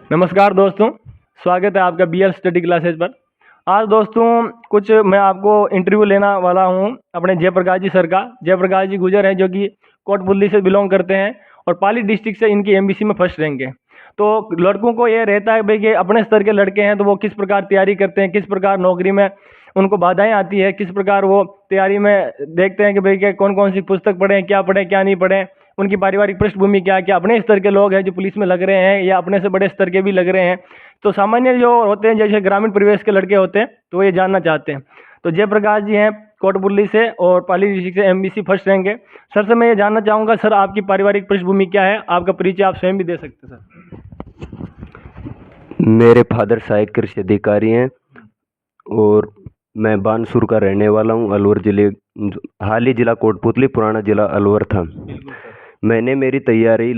नमस्कार दोस्तों, स्वागत है आपका बीएल स्टडी क्लासेज पर। आज दोस्तों कुछ मैं आपको इंटरव्यू लेना वाला हूं अपने जयप्रकाश जी सर का। जयप्रकाश जी गुजर हैं जो कि कोटपुतली से बिलोंग करते हैं और पाली डिस्ट्रिक्ट से इनकी एमबीसी में फर्स्ट रैंक है। तो लड़कों को ये रहता है भाई कि अपने स्तर के लड़के हैं तो वो किस प्रकार तैयारी करते हैं, किस प्रकार नौकरी में उनको बाधाएं आती है, किस प्रकार वो तैयारी में देखते हैं कि भाई क्या कौन कौन सी पुस्तक पढ़ें, क्या नहीं पढ़ें, उनकी पारिवारिक पृष्ठभूमि क्या क्या अपने स्तर के लोग हैं जो पुलिस में लग रहे हैं या अपने से बड़े स्तर के भी लग रहे हैं। तो सामान्य जो होते हैं जैसे ग्रामीण परिवेश के लड़के होते हैं तो ये जानना चाहते हैं। तो जयप्रकाश जी हैं कोटपुतली से और पाली डिस्ट्रिक्ट से एमबीसी फर्स्ट रैंक है। सर से मैं ये जानना चाहूँगा, सर आपकी पारिवारिक पृष्ठभूमि क्या है, आपका परिचय आप स्वयं भी दे सकते हैं सर। मेरे फादर सहायक कृषि अधिकारी हैं और मैं बानसूर का रहने वाला हूं। अलवर जिले, हाल ही जिला कोटपुतली, पुराना जिला अलवर था। मैंने मेरी तैयारी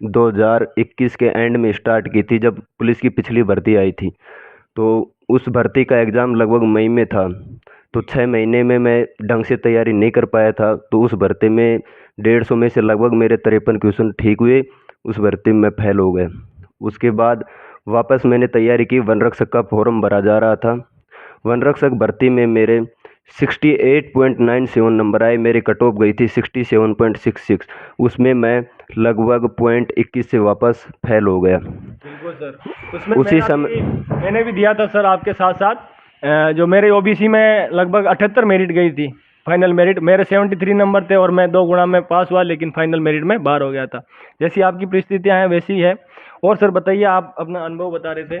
2021 के एंड में स्टार्ट की थी जब पुलिस की पिछली भर्ती आई थी। तो उस भर्ती का एग्ज़ाम लगभग मई में था। तो 6 महीने में मैं ढंग से तैयारी नहीं कर पाया था। तो उस भर्ती में 150 में से लगभग मेरे 53 क्वेश्चन ठीक हुए। उस भर्ती में फेल हो गए। उसके बाद वापस मैंने तैयारी की। वन रक्षक का फॉर्म भरा जा रहा था। वन रक्षक भर्ती में मेरे 68.97 नंबर आए। मेरी कट ऑफ गई थी 67.66। उसमें मैं लगभग 0.21 से वापस फेल हो गया। बिल्कुल सर, उसमें उसी समय मैंने भी दिया था सर आपके साथ साथ। जो मेरे ओबीसी में लगभग 78 मेरिट गई थी, फाइनल मेरिट मेरे 73 नंबर थे और मैं 2 गुना में पास हुआ, लेकिन फाइनल मेरिट में बाहर हो गया था। जैसी आपकी परिस्थितियाँ हैं वैसी है। और सर बताइए, आप अपना अनुभव बता रहे थे।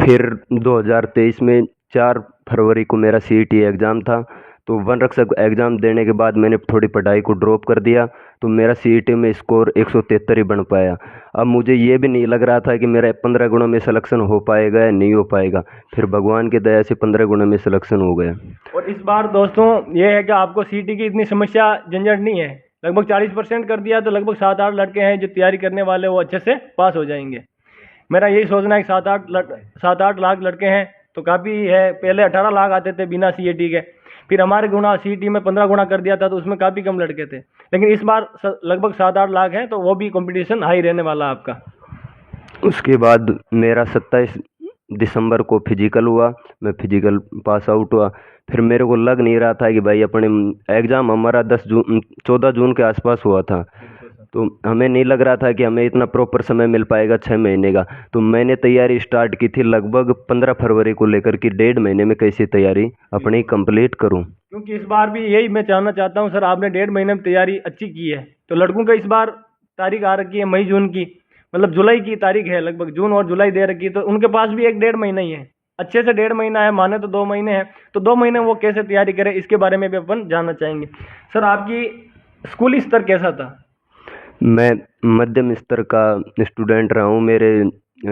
फिर 2023 में 4 फरवरी को मेरा सीईटी एग्ज़ाम था। तो वन रक्षक एग्ज़ाम देने के बाद मैंने थोड़ी पढ़ाई को ड्रॉप कर दिया। तो मेरा सीईटी में स्कोर 173 ही बन पाया। अब मुझे ये भी नहीं लग रहा था कि मेरा 15 गुणों में सिलेक्शन हो पाएगा या नहीं हो पाएगा। फिर भगवान की दया से 15 गुणों में सिलेक्शन हो गया। और इस बार दोस्तों ये है कि आपको सीईटी की इतनी समस्या झंझट नहीं है। लगभग 40% कर दिया तो लगभग 7-8 लड़के हैं जो तैयारी करने वाले, वो अच्छे से पास हो जाएंगे। मेरा यही सोचना है कि 7-8 लाख लड़के हैं तो काफ़ी है। पहले 18 लाख आते थे बिना सीईटी के, फिर हमारे गुना सीईटी में 15 गुना कर दिया था तो उसमें काफ़ी कम लड़के थे। लेकिन इस बार लगभग 7-8 लाख हैं तो वो भी कंपटीशन हाई रहने वाला आपका। उसके बाद मेरा 27 दिसंबर को फिजिकल हुआ। मैं फिजिकल पास आउट हुआ। फिर मेरे को लग नहीं रहा था कि भाई अपने एग्ज़ाम हमारा 14 जून के आसपास हुआ था। तो हमें नहीं लग रहा था कि हमें इतना प्रॉपर समय मिल पाएगा 6 महीने का। तो मैंने तैयारी स्टार्ट की थी लगभग 15 फरवरी को लेकर कि 1.5 महीने में कैसे तैयारी अपनी कंप्लीट करूं। क्योंकि इस बार भी यही मैं जानना चाहता हूं सर, आपने 1.5 महीने में तैयारी अच्छी की है। तो लड़कों का इस बार तारीख आ रखी है मई जून की, मतलब जुलाई की तारीख है, लगभग जून और जुलाई दे रखी है। तो उनके पास भी 1-1.5 महीना ही है, अच्छे से 1.5 महीना है, माने तो 2 महीने हैं। तो 2 महीने वो कैसे तैयारी करें, इसके बारे में भी अपन जानना चाहेंगे। सर आपकी स्कूली स्तर कैसा था? मैं मध्यम स्तर का स्टूडेंट रहा हूँ। मेरे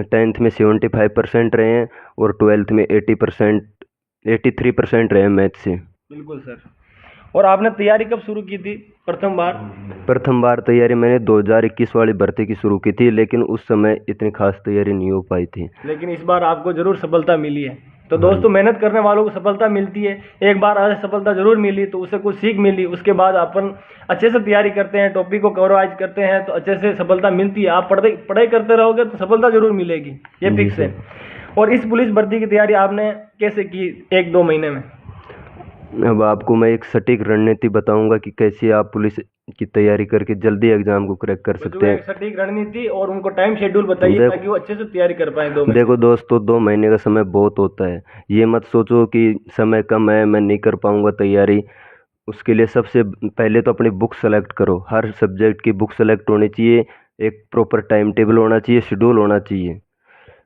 10th में 75% रहे हैं और 12th में 83% रहे मैथ से। बिल्कुल सर। और आपने तैयारी कब शुरू की थी प्रथम बार तैयारी मैंने 2021 वाली भर्ती की शुरू की थी, लेकिन उस समय इतनी खास तैयारी नहीं हो पाई थी। लेकिन इस बार आपको जरूर सफलता मिली है। तो दोस्तों मेहनत करने वालों को सफलता मिलती है। एक बार सफलता जरूर मिली तो उससे कुछ सीख मिली, उसके बाद अपन अच्छे से तैयारी करते हैं, टॉपिक को कवरवाइज करते हैं तो अच्छे से सफलता मिलती है। आप पढ़ाई करते रहोगे तो सफलता जरूर मिलेगी, ये फिक्स है। और इस पुलिस भर्ती की तैयारी आपने कैसे की 1-2 महीने में? अब आपको मैं एक सटीक रणनीति बताऊंगा कि कैसे आप पुलिस की तैयारी करके जल्दी एग्जाम को क्रैक कर सकते हैं। सटीक रणनीति और उनको टाइम शेड्यूल बताइए ताकि वो अच्छे से तैयारी कर पाए। देखो दोस्तों, 2 महीने का समय बहुत होता है। ये मत सोचो कि समय कम है, मैं नहीं कर पाऊंगा तैयारी। उसके लिए सबसे पहले तो अपनी बुक सेलेक्ट करो। हर सब्जेक्ट की बुक सेलेक्ट होनी चाहिए, एक प्रॉपर टाइम टेबल होना चाहिए, शेड्यूल होना चाहिए।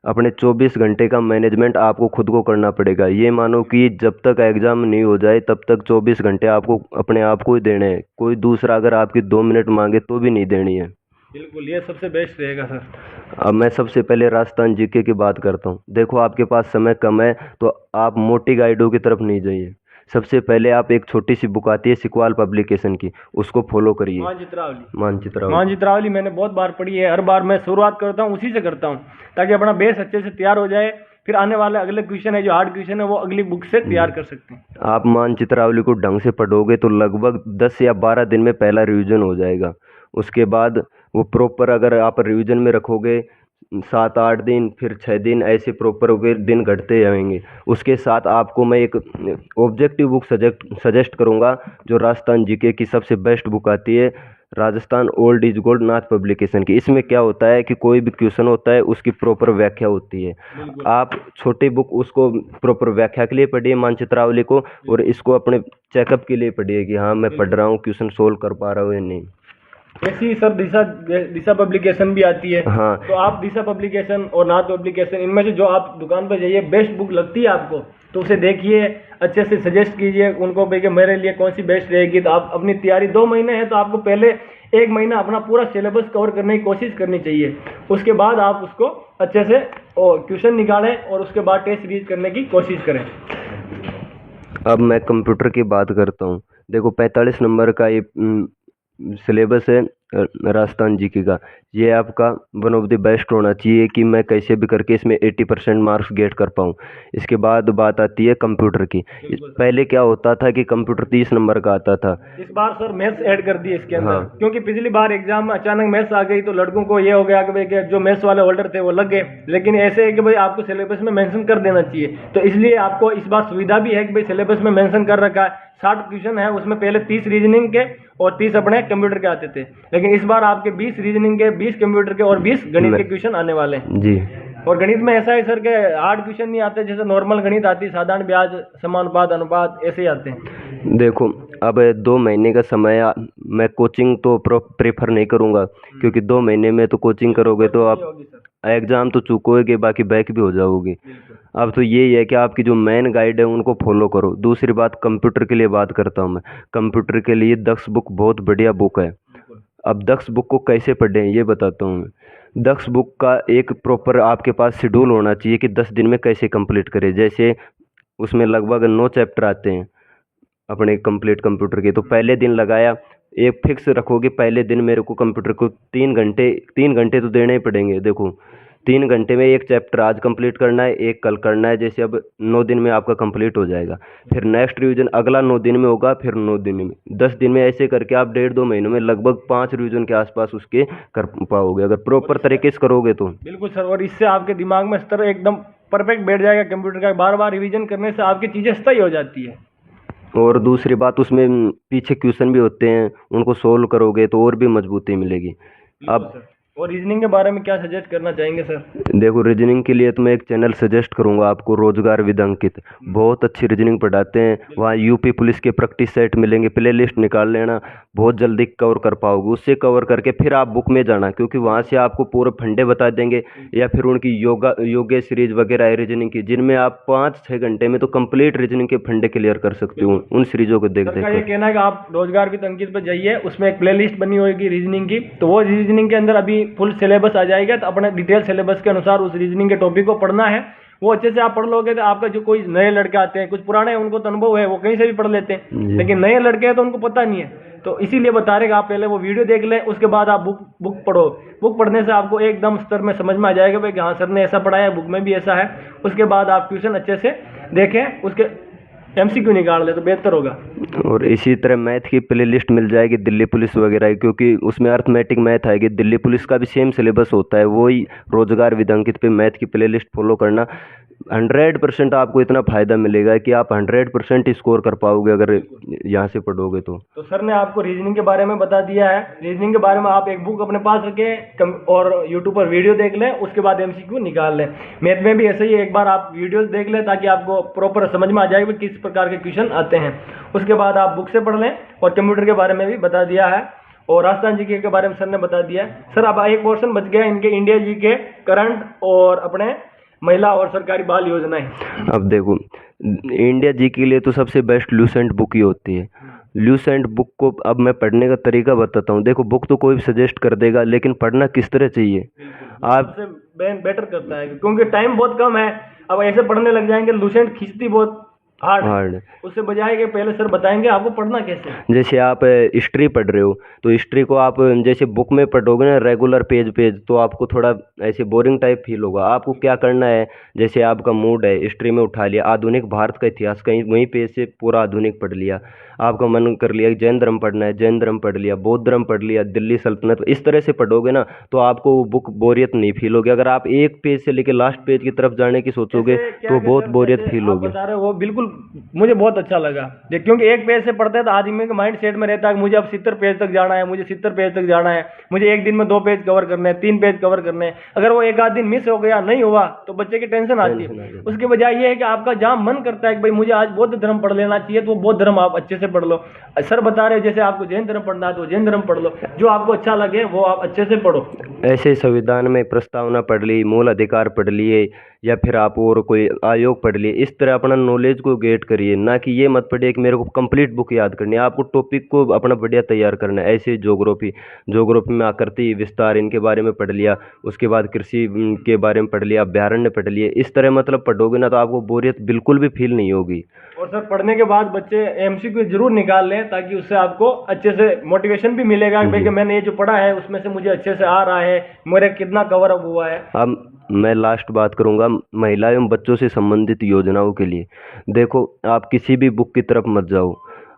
अपने 24 घंटे का मैनेजमेंट आपको खुद को करना पड़ेगा। ये मानो कि जब तक एग्ज़ाम नहीं हो जाए तब तक 24 घंटे आपको अपने आप को ही देने हैं। कोई दूसरा अगर आपकी 2 मिनट मांगे तो भी नहीं देनी है। बिल्कुल, ये सबसे बेस्ट रहेगा सर। अब मैं सबसे पहले राजस्थान जीके की बात करता हूँ। देखो, आपके पास समय कम है तो आप मोटी गाइडों की तरफ नहीं जाइए। सबसे पहले आप एक छोटी सी बुक आती है सिकवाल पब्लिकेशन की, उसको फॉलो करिए। मानचित्रावली मैंने बहुत बार पढ़ी है। हर बार मैं शुरुआत करता हूँ उसी से करता हूँ ताकि अपना बेस अच्छे से तैयार हो जाए। फिर आने वाले अगले क्वेश्चन है जो हार्ड क्वेश्चन है वो अगली बुक से तैयार कर सकते हैं। आप मानचित्रावली को ढंग से पढ़ोगे तो लगभग 10 या 12 दिन में पहला रिवीजन हो जाएगा। उसके बाद वो प्रॉपर अगर आप रिवीजन में रखोगे, 7-8 दिन, फिर 6 दिन, ऐसे प्रॉपर होकर दिन घटते जाएंगे। उसके साथ आपको मैं एक ऑब्जेक्टिव बुक सजेस्ट करूँगा, जो राजस्थान जीके की सबसे बेस्ट बुक आती है, Rajasthan old is gold, Nath publication की। इसमें क्या होता है कि कोई भी क्वेश्चन होता है उसकी प्रॉपर व्याख्या होती है। आप छोटी बुक उसको प्रॉपर व्याख्या के लिए पढ़िए, मानचित्रावली को, और इसको अपने चेकअप के लिए पढ़िए कि हाँ मैं पढ़ रहा हूँ, क्वेश्चन सोल्व कर पा रहा हूँ या नहीं। ऐसी सर दिशा दिशा पब्लिकेशन भी आती है। हाँ। तो आप दिशा पब्लिकेशन और नाथ पब्लिकेशन, इनमें से जो आप दुकान पर जाइए बेस्ट बुक लगती है आपको, तो उसे देखिए, अच्छे से सजेस्ट कीजिए उनको भाई कि मेरे लिए कौन सी बेस्ट रहेगी। तो आप अपनी तैयारी 2 महीने है तो आपको पहले 1 महीना अपना पूरा सिलेबस कवर करने की कोशिश करनी चाहिए। उसके बाद आप उसको अच्छे से क्वेश्चन निकालें और उसके बाद टेस्ट सीरीज करने की कोशिश करें। अब मैं कंप्यूटर की बात करता हूँ। देखो 45 नंबर का ये सिलेबस है राजस्थान जीके का। ये आपका वन ऑफ द बेस्ट होना चाहिए कि मैं कैसे भी करके इसमें 80% मार्क्स गेट कर पाऊँ। इसके बाद बात आती है कंप्यूटर की। पहले क्या होता था कि कंप्यूटर 30 नंबर का आता था। इस बार सर मैथ्स ऐड कर दिए इसके अंदर। हाँ। क्योंकि पिछली बार एग्जाम में अचानक मैथ्स आ गई तो लड़कों को ये हो गया कि भाई कि जो मैथ्स वाले होल्डर थे वो लग गए, लेकिन ऐसे है कि भाई आपको सिलेबस में मेंशन कर देना चाहिए। तो इसलिए आपको इस बार सुविधा भी है कि भाई सिलेबस में मेंशन कर रखा है। 60 क्वेश्चन है, उसमें पहले 30 रीजनिंग के और 30 अपने कंप्यूटर के आते थे, लेकिन इस बार आपके 20 रीजनिंग के, 20 कंप्यूटर के और 20 गणित के क्वेश्चन आने वाले हैं जी। और गणित में ऐसा है सर के 8 क्वेश्चन नहीं आते जैसे नॉर्मल गणित आती है, साधारण ब्याज, समानुपात, अनुपात, ऐसे ही आते हैं। देखो अब 2 महीने का समय, मैं कोचिंग तो प्रेफर नहीं करूँगा, क्योंकि 2 महीने में तो कोचिंग करोगे तो आप एग्ज़ाम तो चूकोगे, बाकी बैक भी हो जाओगे। अब तो यही है कि आपकी जो मेन गाइड है उनको फॉलो करो। दूसरी बात, कंप्यूटर के लिए बात करता हूँ मैं। कंप्यूटर के लिए दक्ष बुक बहुत बढ़िया बुक है। अब दक्ष बुक को कैसे पढ़ें ये बताता हूँ मैं। दक्ष बुक का एक प्रॉपर आपके पास शेड्यूल होना चाहिए कि 10 दिन में कैसे कंप्लीट करें। जैसे उसमें लगभग 9 चैप्टर आते हैं अपने कंप्लीट कंप्यूटर के। तो पहले दिन लगाया, एक फिक्स रखोगे पहले दिन मेरे को कंप्यूटर को 3 घंटे तो देने ही पड़ेंगे। देखो 3 घंटे में एक चैप्टर आज कंप्लीट करना है, एक कल करना है। जैसे अब 9 दिन में आपका कंप्लीट हो जाएगा, फिर नेक्स्ट रिवीजन अगला 9 दिन में होगा, फिर 9 दिन में, 10 दिन में, ऐसे करके आप 1.5-2 महीनों में लगभग 5 रिवीजन के आसपास उसके कर पाओगे, अगर प्रॉपर तरीके से करोगे तो। बिल्कुल सर, और इससे आपके दिमाग में स्तर एकदम परफेक्ट बैठ जाएगा कंप्यूटर का। बार बार रिवीजन करने से आपकी चीज़ें स्थायी हो जाती है। और दूसरी बात, उसमें पीछे क्वेश्चन भी होते हैं, उनको सोल्व करोगे तो और भी मजबूती मिलेगी। अब और रीजनिंग के बारे में क्या सजेस्ट करना चाहेंगे सर? देखो रीजनिंग के लिए तो मैं एक चैनल सजेस्ट करूंगा आपको, रोजगार विद अंकित। बहुत अच्छी रीजनिंग पढ़ाते हैं। वहाँ यूपी पुलिस के प्रैक्टिस सेट मिलेंगे, प्ले लिस्ट निकाल लेना, बहुत जल्दी कवर कर पाओगे। उससे कवर करके फिर आप बुक में जाना, क्योंकि वहाँ से आपको पूरे फंडे बता देंगे, या फिर उनकी योगा सीरीज वगैरह है रीजनिंग की, जिनमें आप 5-6 घंटे में तो कंप्लीट रीजनिंग के फंडे क्लियर कर सकते हो उन सीरीजों को देख देख ये कर। कहना है कि आप रोजगार विद अंकित पर जाइए, उसमें एक प्ले लिस्ट बनी होगी रीजनिंग की, तो वो रीजनिंग के अंदर अभी फुल सिलेबस आ जाएगा। तो अपने डिटेल सिलेबस के अनुसार उस रीजनिंग के टॉपिक को पढ़ना है। वो अच्छे से आप पढ़ लोगे तो आपका जो कोई नए लड़के आते हैं, कुछ पुराने उनको तो अनुभव है, वो कहीं से भी पढ़ लेते हैं, लेकिन नए लड़के हैं तो उनको पता नहीं है। तो इसीलिए बता रहे कि आप पहले वो वीडियो देख लें, उसके बाद आप बुक पढ़ो। बुक पढ़ने से आपको एकदम स्तर में समझ में आ जाएगा भाई हाँ सर ने ऐसा पढ़ाया है, बुक में भी ऐसा है। उसके बाद आप ट्यूशन अच्छे से देखें, उसके MCQ निकाल ले तो बेहतर होगा। और इसी तरह मैथ की प्ले लिस्ट मिल जाएगी दिल्ली पुलिस वगैरह की, क्योंकि उसमें अर्थमेटिक मैथ आएगी। दिल्ली पुलिस का भी सेम सिलेबस होता है, वही रोजगार विद अंकित पे मैथ की प्ले लिस्ट फॉलो करना। 100% आपको इतना फ़ायदा मिलेगा कि आप 100% स्कोर कर पाओगे अगर यहाँ से पढ़ोगे तो। सर ने आपको रीजनिंग के बारे में बता दिया है। रीजनिंग के बारे में आप एक बुक अपने पास रखें और यूट्यूब पर वीडियो देख लें, उसके बाद MCQ निकाल लें। मैथ में भी ऐसे ही, एक बार आप वीडियोस देख लें ताकि आपको प्रॉपर समझ में आ जाए कि किस प्रकार के क्वेश्चन आते हैं। उसके बाद आप बुक से पढ़ लें, और कंप्यूटर के बारे में भी बता दिया है, और राजस्थान जीके के बारे में सर ने बता दिया है। सर अब एक पोर्शन बच गया इनके इंडिया जीके, करंट और अपने महिला और सरकारी बाल योजनाएं। अब देखो इंडिया जी के लिए तो सबसे बेस्ट लूसेंट बुक ही होती है। लूसेंट बुक को अब मैं पढ़ने का तरीका बताता हूँ। देखो बुक तो कोई भी सजेस्ट कर देगा, लेकिन पढ़ना किस तरह चाहिए आप बेटर करता है, क्योंकि टाइम बहुत कम है। अब ऐसे पढ़ने लग जाएंगे, लूसेंट खींचती बहुत हार्ड उससे बजाय के पहले सर बताएंगे आपको पढ़ना कैसे है। जैसे आप हिस्ट्री पढ़ रहे हो तो हिस्ट्री को आप जैसे बुक में पढ़ोगे ना रेगुलर पेज पेज, तो आपको थोड़ा ऐसे बोरिंग टाइप फील होगा। आपको क्या करना है, जैसे आपका मूड है हिस्ट्री में उठा लिया, आधुनिक भारत का इतिहास कहीं वहीं पेज से पूरा आधुनिक पढ़ लिया। आपका मन कर लिया जैन धर्म पढ़ना है, जैन धर्म पढ़ लिया, बौद्ध धर्म पढ़ लिया, दिल्ली सल्तनत, इस तरह से पढ़ोगे ना तो आपको वो बुक बोरियत नहीं फील होगी। अगर आप एक पेज से लेकर लास्ट पेज की तरफ जाने की सोचोगे तो बहुत बोरियत फील आप होगी। बता रहे हो वो बिल्कुल मुझे बहुत अच्छा लगा, क्योंकि एक पेज से पढ़ते हैं तो आदमी के माइंड सेट में रहता है कि मुझे अब 70 पेज तक जाना है, मुझे 70 पेज तक जाना है, मुझे एक दिन में 2 पेज कवर करने हैं, 3 पेज कवर करने हैं। अगर वो एक आध दिन मिस हो गया, नहीं हुआ, तो बच्चे की टेंशन आती है। उसके बजाय ये है कि आपका जहाँ मन करता है कि भाई मुझे आज बौद्ध धर्म पढ़ लेना चाहिए, तो वो बौद्ध धर्म आप अच्छे से पढ़ लो। सर बता रहे जैसे आपको जैन धर्म पढ़ना है तो जैन धर्म पढ़ लो, जो आपको अच्छा लगे वो आप अच्छे से पढ़ो। ऐसे संविधान में प्रस्तावना पढ़ ली, मूल अधिकार पढ़ लिए, या फिर आप और कोई आयोग पढ़ लिए। इस तरह अपना नॉलेज को गेट करिए, ना कि ये मत पढ़िए कि मेरे को कंप्लीट बुक याद करनी है। आपको टॉपिक को अपना बढ़िया तैयार करना है। ऐसे ज्योग्राफी में आकृति विस्तार इनके बारे में पढ़ लिया, उसके बाद कृषि के बारे में पढ़ लिया, अभ्यारण्य पढ़ लिए। इस तरह मतलब पढ़ोगे ना तो आपको बोरियत बिल्कुल भी फील नहीं होगी। और सर पढ़ने के बाद बच्चे एमसीक्यू जरूर निकाल लें, ताकि उससे आपको अच्छे से मोटिवेशन भी मिलेगा कि मैंने ये जो पढ़ा है उसमें से मुझे अच्छे से आ रहा है, मेरा कितना कवर अप हुआ है। अब मैं लास्ट बात करूंगा महिला एवं बच्चों से संबंधित योजनाओं के लिए। देखो, आप किसी भी बुक की तरफ मत जाओ।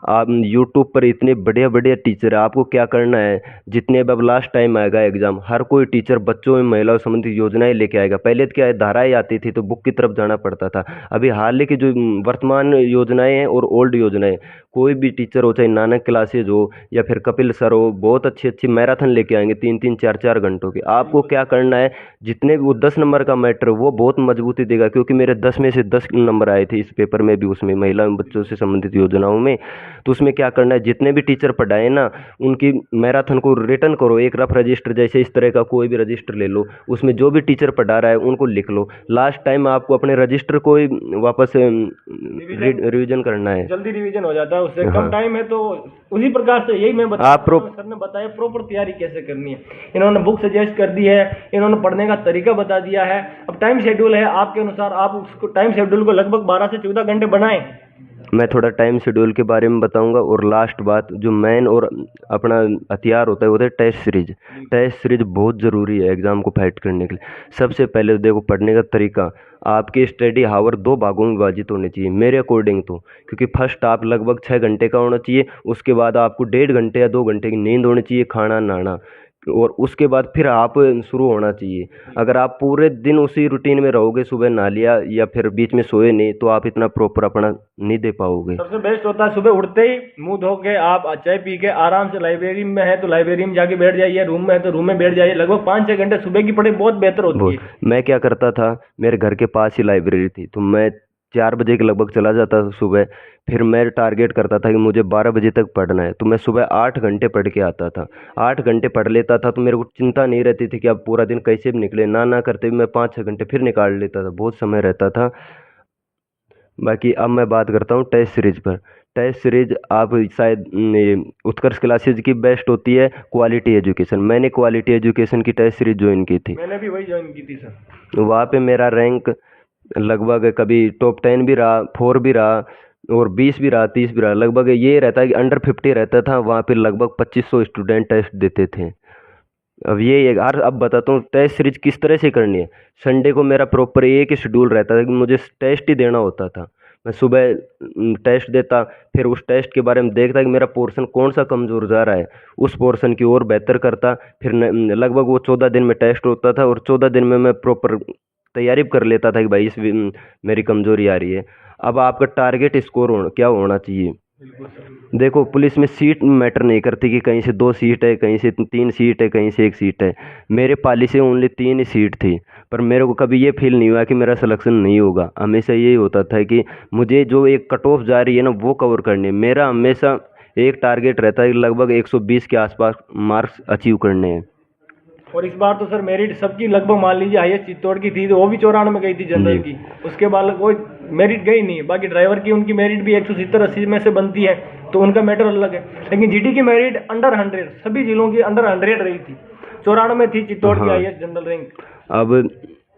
आप यूट्यूब पर इतने बढ़िया बढ़िया टीचर है, आपको क्या करना है, जितने अब लास्ट टाइम आएगा एग्जाम, हर कोई टीचर बच्चों एवं महिलाओं संबंधित योजनाएं लेके आएगा। पहले तो क्या है, धाराएं आती थी तो बुक की तरफ जाना पड़ता था। अभी हाल ही की जो वर्तमान योजनाएं हैं और ओल्ड योजनाएं, कोई भी टीचर हो, चाहे नानक क्लासेज हो या फिर कपिल सर हो, बहुत अच्छी अच्छी मैराथन लेके आएंगे 3-3 4-4 घंटों की। आपको क्या करना है, जितने भी वो 10 नंबर का मैटर वो बहुत मजबूती देगा, क्योंकि मेरे 10 में से 10 नंबर आए थे इस पेपर में भी, उसमें महिला एवं बच्चों से संबंधित योजनाओं में। तो उसमें क्या करना है, जितने भी टीचर पढ़ाए ना उनकी मैराथन को रिटर्न करो, एक रफ रजिस्टर, जैसे इस तरह का कोई भी रजिस्टर ले लो, उसमें जो भी टीचर पढ़ा रहा है उनको लिख लो। लास्ट टाइम आपको अपने रजिस्टर को ही वापस रिवीजन करना है, जल्दी रिवीजन हो जाता है उससे। कम टाइम है तो उसी प्रकार से यही मैं बता सर ने बताया प्रॉपर तैयारी कैसे करनी है। इन्होंने बुक सजेस्ट कर दी है, इन्होंने पढ़ने का तरीका बता दिया है। अब टाइम शेड्यूल है आपके अनुसार, आप उसको टाइम शेड्यूल को लगभग 12 से 14 घंटे बनाएं। मैं थोड़ा टाइम शेड्यूल के बारे में बताऊंगा। और लास्ट बात, जो मेन और अपना हथियार होता है वो है टेस्ट सीरीज। टेस्ट सीरीज बहुत ज़रूरी है एग्ज़ाम को फाइट करने के लिए। सबसे पहले देखो, पढ़ने का तरीका, आपके स्टडी हावर 2 भागों में विभाजित होने चाहिए मेरे अकॉर्डिंग तो, क्योंकि फर्स्ट आप लगभग 6 घंटे का होना चाहिए, उसके बाद आपको 1.5 घंटे या 2 घंटे की नींद होनी चाहिए, खाना नहाना, और उसके बाद फिर आप शुरू होना चाहिए। अगर आप पूरे दिन उसी रूटीन में रहोगे, सुबह नहा लिया या फिर बीच में सोए नहीं, तो आप इतना प्रॉपर अपना नहीं दे पाओगे। सबसे बेस्ट होता है सुबह उठते ही मुंह धो के आप चाय पी के आराम से, लाइब्रेरी में है तो लाइब्रेरी में जाके बैठ जाइए, रूम में है तो रूम में बैठ जाइए। लगभग 5-6 घंटे सुबह की पढ़ाई बहुत बेहतर होती है। मैं क्या करता था, मेरे घर के पास ही लाइब्रेरी थी, तो मैं 4 बजे के लगभग चला जाता था सुबह। फिर मैं टारगेट करता था कि मुझे 12 बजे तक पढ़ना है, तो मैं सुबह 8 घंटे पढ़ के आता था। 8 घंटे पढ़ लेता था तो मेरे को चिंता नहीं रहती थी कि अब पूरा दिन कैसे भी निकले। ना करते भी मैं 5-6 घंटे फिर निकाल लेता था, बहुत समय रहता था। बाकी अब मैं बात करता हूँ टेस्ट सीरीज पर। टेस्ट सीरीज आप शायद उत्कर्ष क्लासेज की बेस्ट होती है, क्वालिटी एजुकेशन। मैंने क्वालिटी एजुकेशन की टेस्ट सीरीज ज्वाइन की थी। मैंने भी वही ज्वाइन की थी सर। वहाँ पे मेरा रैंक लगभग कभी टॉप 10 भी रहा, 4 भी रहा, और 20 भी रहा, 30 भी रहा। लगभग ये रहता है कि अंडर 50 रहता था। वहाँ पे लगभग 2500 स्टूडेंट टेस्ट देते थे। अब ये यार, अब बताता हूँ टेस्ट सीरीज किस तरह से करनी है। संडे को मेरा प्रॉपर एक ही शेड्यूल रहता था कि मुझे टेस्ट ही देना होता था। मैं सुबह टेस्ट देता, फिर उस टेस्ट के बारे में देखता कि मेरा पोर्शन कौन सा कमज़ोर जा रहा है, उस पोर्शन की ओर बेहतर करता। फिर लगभग वो 14 दिन में टेस्ट होता था, और 14 दिन में मैं प्रॉपर तैयारी कर लेता था कि भाई इस मेरी कमज़ोरी आ रही है। अब आपका टारगेट स्कोर क्या होना चाहिए। देखो, पुलिस में सीट मैटर नहीं करती कि कहीं से 2 सीट है, कहीं से 3 सीट है, कहीं से 1 सीट है। मेरे पाली से ओनली 3 ही सीट थी, पर मेरे को कभी ये फील नहीं हुआ कि मेरा सिलेक्शन नहीं होगा। हमेशा यही होता था कि मुझे जो एक कट ऑफ जा रही है ना, वो कवर करनी है। मेरा हमेशा एक टारगेट रहता है लगभग 120 के आसपास मार्क्स अचीव करने हैं। और इस बार तो सर मेरिट सबकी लगभग मान लीजिए हाईएस्ट चित्तौड़ की थी, तो वो भी 94 गई थी जनरल की। उसके बाद कोई मेरिट गई नहीं। बाकी ड्राइवर की उनकी मेरिट भी 170-80 में से बनती है, तो उनका मैटर अलग है। लेकिन जीडी की मेरिट अंडर 100, सभी जिलों की अंडर 100 रही थी। 94 थी चित्तौड़ की हाईएस्ट जनरल रैंक। अब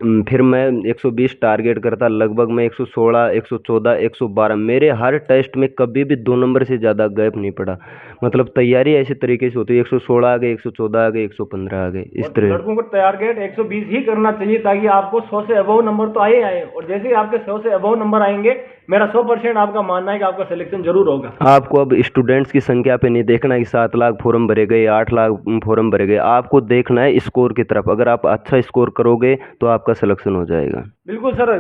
फिर मैं 120 टारगेट करता, लगभग मैं 116, 114, 112, मेरे हर टेस्ट में कभी भी 2 नंबर से ज़्यादा गैप नहीं पड़ा। मतलब तैयारी ऐसे तरीके से होती है, 116 आ गए, 114 आ गए, 115 आ गए, इस और तरह। लड़कों को टारगेट 120 ही करना चाहिए ताकि आपको 100 से अबव नंबर तो आए आए, और जैसे ही आपके 100 से अबव नंबर आएंगे, मेरा 100% आपका मानना है कि आपका सिलेक्शन जरूर होगा। आपको अब स्टूडेंट्स की संख्या पे नहीं देखना कि 7 लाख फॉर्म भरे गए, 8 लाख फॉर्म भरे गए, आपको देखना है स्कोर की तरफ। अगर आप अच्छा स्कोर करोगे तो आपका सिलेक्शन हो जाएगा। बिल्कुल सर,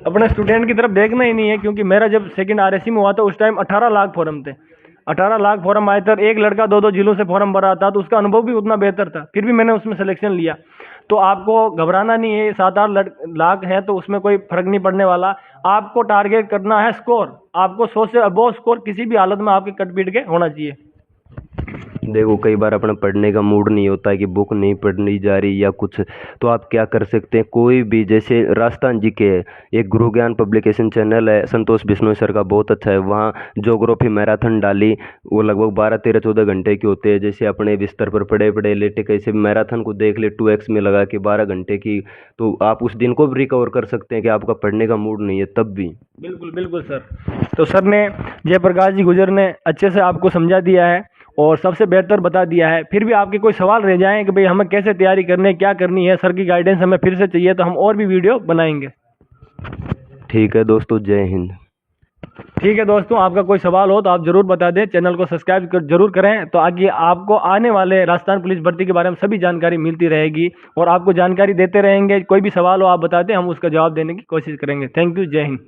अपने स्टूडेंट की तरफ देखना ही नहीं है, क्योंकि मेरा जब सेकंड आरएससी में हुआ था उस टाइम 18 लाख फॉर्म थे। 18 लाख फॉर्म आए थे, एक लड़का 2-2 जिलों से फॉर्म भरा था, तो उसका अनुभव भी उतना बेहतर था, फिर भी मैंने उसमें सिलेक्शन लिया। तो आपको घबराना नहीं है, 7-8 लाख है तो उसमें कोई फर्क नहीं पड़ने वाला। आपको टारगेट करना है स्कोर, आपको 100 से अबव स्कोर किसी भी हालत में आपके कट पीट के होना चाहिए। देखो कई बार अपना पढ़ने का मूड नहीं होता है कि बुक नहीं पढ़नी जा रही या कुछ, तो आप क्या कर सकते हैं, कोई भी, जैसे राजस्थान जी के एक गुरु ज्ञान पब्लिकेशन चैनल है, संतोष बिश्नोई सर का, बहुत अच्छा है। वहाँ ज्योग्राफी मैराथन डाली, वो लगभग 12, 13, 14 घंटे की होते हैं। जैसे अपने बिस्तर पर पड़े पड़े लेटे कैसे मैराथन को देख ले 2x में लगा के 12 घंटे की, तो आप उस दिन को भी रिकवर कर सकते हैं कि आपका पढ़ने का मूड नहीं है तब भी। बिल्कुल बिल्कुल सर। तो सर ने, जयप्रकाश जी गुजर ने अच्छे से आपको समझा दिया है और सबसे बेहतर बता दिया है। फिर भी आपके कोई सवाल रह जाएं कि भाई हमें कैसे तैयारी करनी है, क्या करनी है, सर की गाइडेंस हमें फिर से चाहिए, तो हम और भी वीडियो बनाएंगे। ठीक है दोस्तों, जय हिंद। ठीक है दोस्तों, आपका कोई सवाल हो तो आप जरूर बता दें, चैनल को सब्सक्राइब जरूर करें, तो आगे आपको आने वाले राजस्थान पुलिस भर्ती के बारे में सभी जानकारी मिलती रहेगी और आपको जानकारी देते रहेंगे। कोई भी सवाल हो आप बता दें, हम उसका जवाब देने की कोशिश करेंगे। थैंक यू, जय हिंद।